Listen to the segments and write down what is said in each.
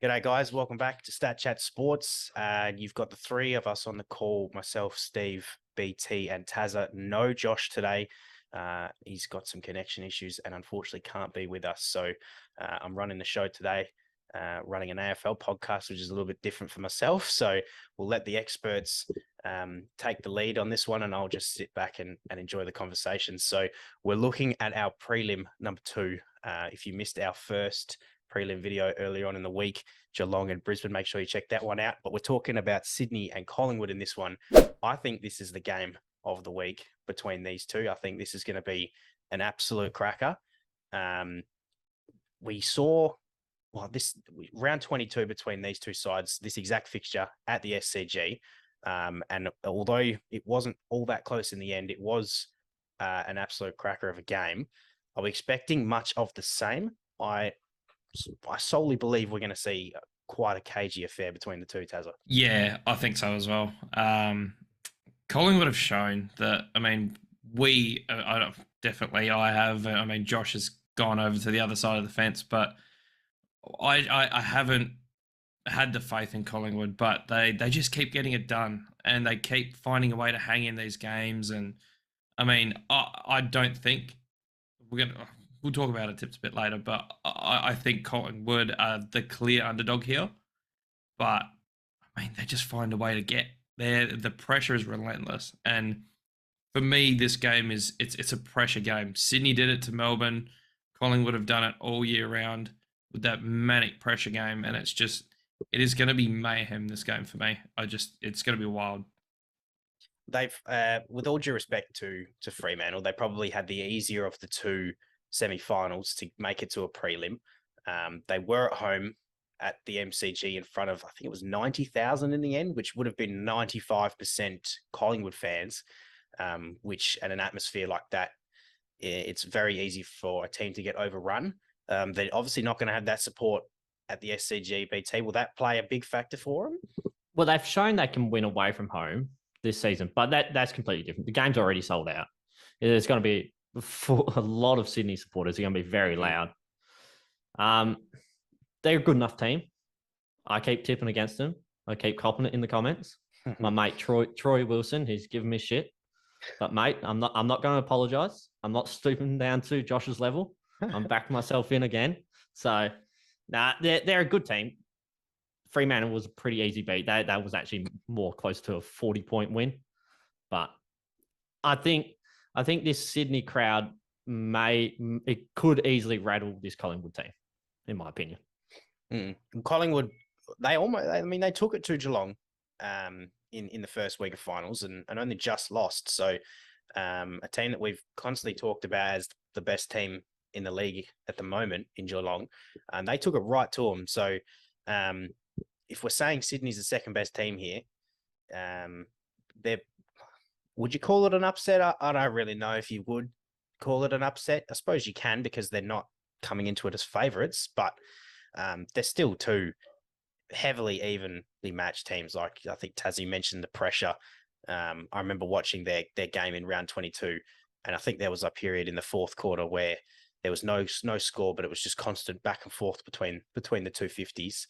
G'day, guys. Welcome back to Stat Chat Sports. You've got the three of us on the call, myself, Steve, BT, and Tazza. No Josh today. He's got some connection issues and unfortunately can't be with us. So I'm running the show today, running an AFL podcast, which is a little bit different for myself. So we'll let the experts take the lead on this one, and I'll just sit back and enjoy the conversation. So we're looking at our prelim number 2. If you missed our first prelim video earlier on in the week, Geelong and Brisbane, make sure you check that one out. But we're talking about Sydney and Collingwood in this one. I think this is the game of the week between these two. I think this is going to be an absolute cracker. We saw this round 22 between these two sides, this exact fixture at the SCG. And although it wasn't all that close in the end, it was an absolute cracker of a game. Are we expecting much of the same? I solely believe we're going to see quite a cagey affair between the two, Tazza. Yeah, I think so as well. Collingwood have shown that. I mean, I have. I mean, Josh has gone over to the other side of the fence, but I haven't had the faith in Collingwood. But they just keep getting it done, and they keep finding a way to hang in these games. And I mean, I don't think we'll talk about it tips a bit later, but I think Collingwood are the clear underdog here. But I mean, they just find a way to get there. The pressure is relentless, and for me, this game it's a pressure game. Sydney did it to Melbourne. Collingwood have done it all year round with that manic pressure game, and it is going to be mayhem. This game for me, it's going to be wild. They've, with all due respect to Fremantle, they probably had the easier of the two semi-finals to make it to a prelim. They were at home at the MCG in front of, I think it was 90,000 in the end, which would have been 95% Collingwood fans, which at an atmosphere like that, it's very easy for a team to get overrun. They're obviously not going to have that support at the SCG. BT, will that play a big factor for them? Well, they've shown they can win away from home this season, but that's completely different. The game's already sold out. There's going to be a lot of Sydney supporters are going to be very loud. They're a good enough team. I keep tipping against them. I keep copping it in the comments. My mate Troy Wilson, he's giving me shit. But mate, I'm not going to apologize. I'm not stooping down to Josh's level. I'm backing myself in again. So, they're a good team. Fremantle was a pretty easy beat. That was actually more close to a 40-point win. But I think this Sydney crowd could easily rattle this Collingwood team, in my opinion. Collingwood, they took it to Geelong in the first week of finals and only just lost. So a team that we've constantly talked about as the best team in the league at the moment in Geelong, and they took it right to them. So if we're saying Sydney's the second best team here, would you call it an upset? I don't really know if you would call it an upset. I suppose you can because they're not coming into it as favourites, but they're still two heavily evenly matched teams. Like I think Tazzy mentioned the pressure. I remember watching their game in round 22, and I think there was a period in the fourth quarter where there was no score, but it was just constant back and forth between the 250s.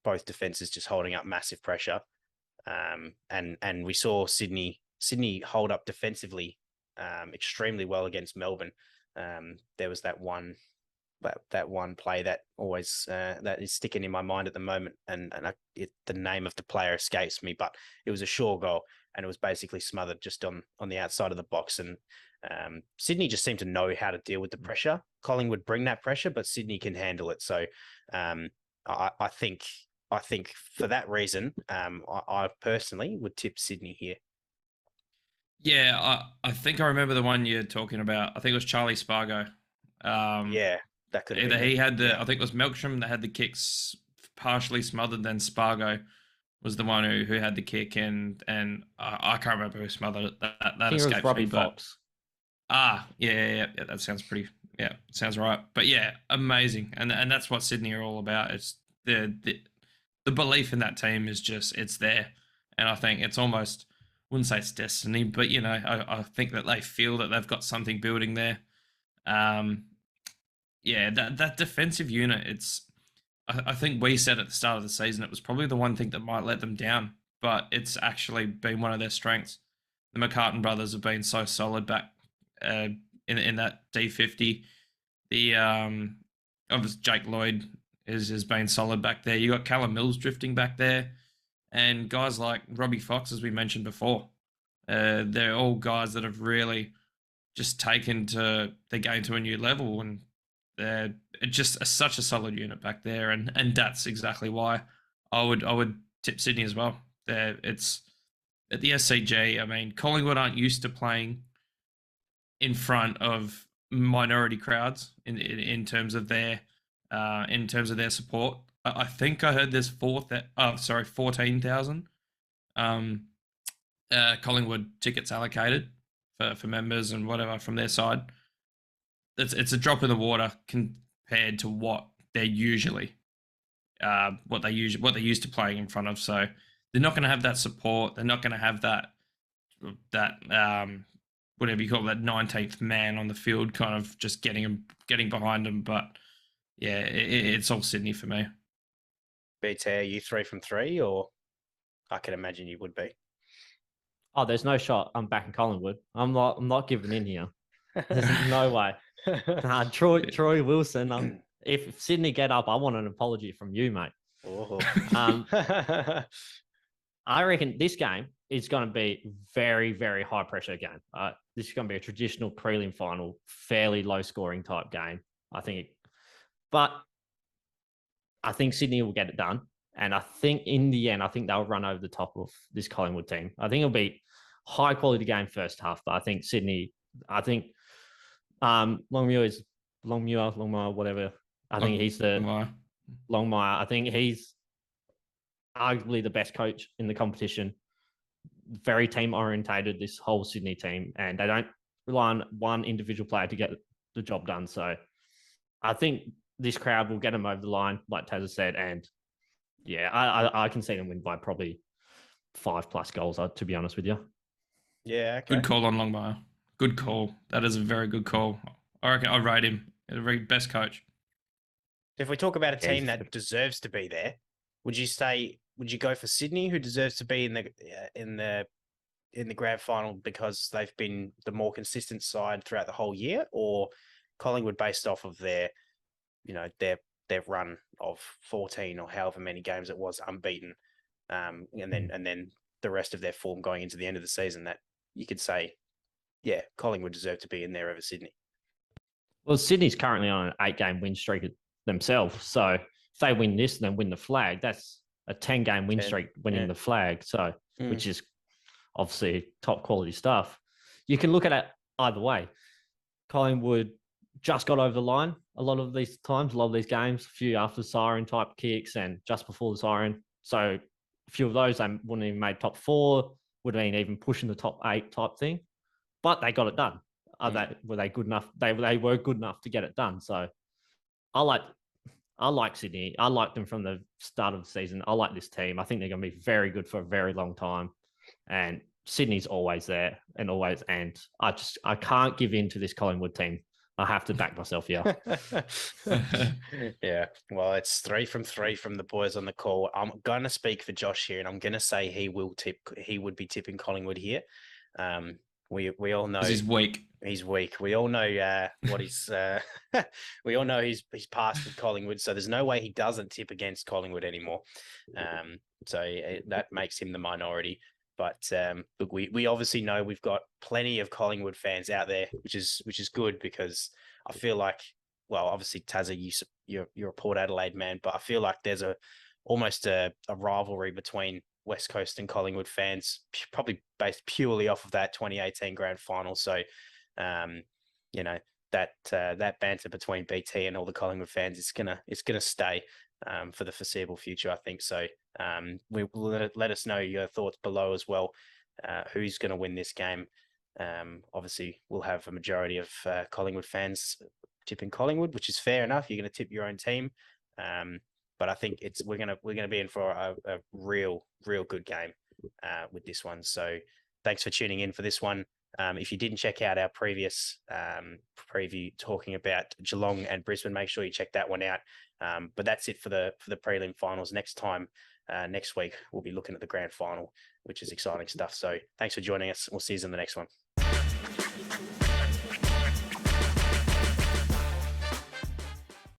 Both defenses just holding up massive pressure. And we saw Sydney hold up defensively extremely well against Melbourne. There was that one play that always that is sticking in my mind at the moment, and the name of the player escapes me, but it was a sure goal, and it was basically smothered just on the outside of the box. And Sydney just seemed to know how to deal with the pressure. Collingwood bring that pressure, but Sydney can handle it. So I think for that reason, I personally would tip Sydney here. Yeah, I think I remember the one you're talking about. I think it was Charlie Spargo. Yeah, that could have either been he had the. yeah. I think it was Melksham that had the kicks partially smothered. Then Spargo was the one who had the kick, and I can't remember who smothered it. That escapes Robbie me. Fox. Yeah. That sounds pretty. Yeah, sounds right. But yeah, amazing, and that's what Sydney are all about. It's the belief in that team is just it's there, and I think it's almost. Wouldn't say it's destiny, but I think that they feel that they've got something building there. Yeah, that defensive unit, I think we said at the start of the season it was probably the one thing that might let them down, but it's actually been one of their strengths. The McCartan brothers have been so solid back in that D50. The obviously Jake Lloyd has been solid back there. You got Callum Mills drifting back there, and guys like Robbie Fox, as we mentioned before. They're all guys that have really just taken to the game to a new level, and they're just such a solid unit back there, and that's exactly why I would tip Sydney as well. It's at the SCG. I mean, Collingwood aren't used to playing in front of minority crowds in terms of their support. I think I heard there's 14,000 Collingwood tickets allocated for members and whatever from their side. It's a drop in the water compared to what they're usually what they're used to playing in front of. So they're not going to have that support. They're not going to have that whatever you call that 19th man on the field, kind of just getting behind them. But yeah, it's all Sydney for me. BT, are you 3 from 3, or I can imagine you would be? Oh, there's no shot. I'm back in Collingwood. I'm not giving in here. There's no way. Troy Wilson. If Sydney get up, I want an apology from you, mate. Oh. I reckon this game is going to be very, very high pressure game. This is going to be a traditional prelim final, fairly low scoring type game. But I think Sydney will get it done. And I think in the end, they'll run over the top of this Collingwood team. I think it'll be high quality game first half, but I think Sydney, Longmire, whatever. I think he's the Longmire. I think he's arguably the best coach in the competition. Very team orientated, this whole Sydney team, and they don't rely on one individual player to get the job done. So I think this crowd will get them over the line, like Taz said, and yeah, I can see them win by probably 5+ goals, to be honest with you. Yeah, okay. Good call on Longmire. Good call. That is a very good call. I reckon I'd rate him the very best coach. If we talk about a team that deserves to be there, would you go for Sydney, who deserves to be in the grand final because they've been the more consistent side throughout the whole year, or Collingwood based off of their run of 14 or however many games it was unbeaten, and then the rest of their form going into the end of the season, that you could say, yeah, Collingwood deserve to be in there over Sydney? Well, Sydney's currently on an 8-game win streak themselves. So if they win this and then win the flag, that's a 10-game win streak winning the flag. So, which is obviously top quality stuff. You can look at it either way. Collingwood just got over the line a lot of these times, a lot of these games, a few after siren type kicks and just before the siren. So a few of those, they wouldn't even made top 4, would have been even pushing the top 8 type thing. But they got it done. Were they good enough? They were good enough to get it done. So I like Sydney. I like them from the start of the season. I like this team. I think they're going to be very good for a very long time. And Sydney's always there and always. And I can't give in to this Collingwood team. I have to back myself here. Yeah. Well, it's 3 from 3 from the boys on the call. I'm going to speak for Josh here, and I'm going to say he would be tipping Collingwood here. We all know he's weak. He's weak. We all know what he's. We all know he's passed with Collingwood, so there's no way he doesn't tip against Collingwood anymore. So that makes him the minority. But look, we obviously know we've got plenty of Collingwood fans out there, which is good, because I feel like, well, obviously Tazza, you're a Port Adelaide man, but I feel like there's almost a rivalry between West Coast and Collingwood fans, probably based purely off of that 2018 grand final. So, that banter between BT and all the Collingwood fans is gonna stay for the foreseeable future, I think. So let us know your thoughts below as well. Who's going to win this game? Obviously, we'll have a majority of Collingwood fans tipping Collingwood, which is fair enough. You're going to tip your own team, but I think we're gonna be in for a real good game with this one. So thanks for tuning in for this one. If you didn't check out our previous preview talking about Geelong and Brisbane, make sure you check that one out. But that's it for the prelim finals. Next week, we'll be looking at the grand final, which is exciting stuff. So thanks for joining us. We'll see you in the next one.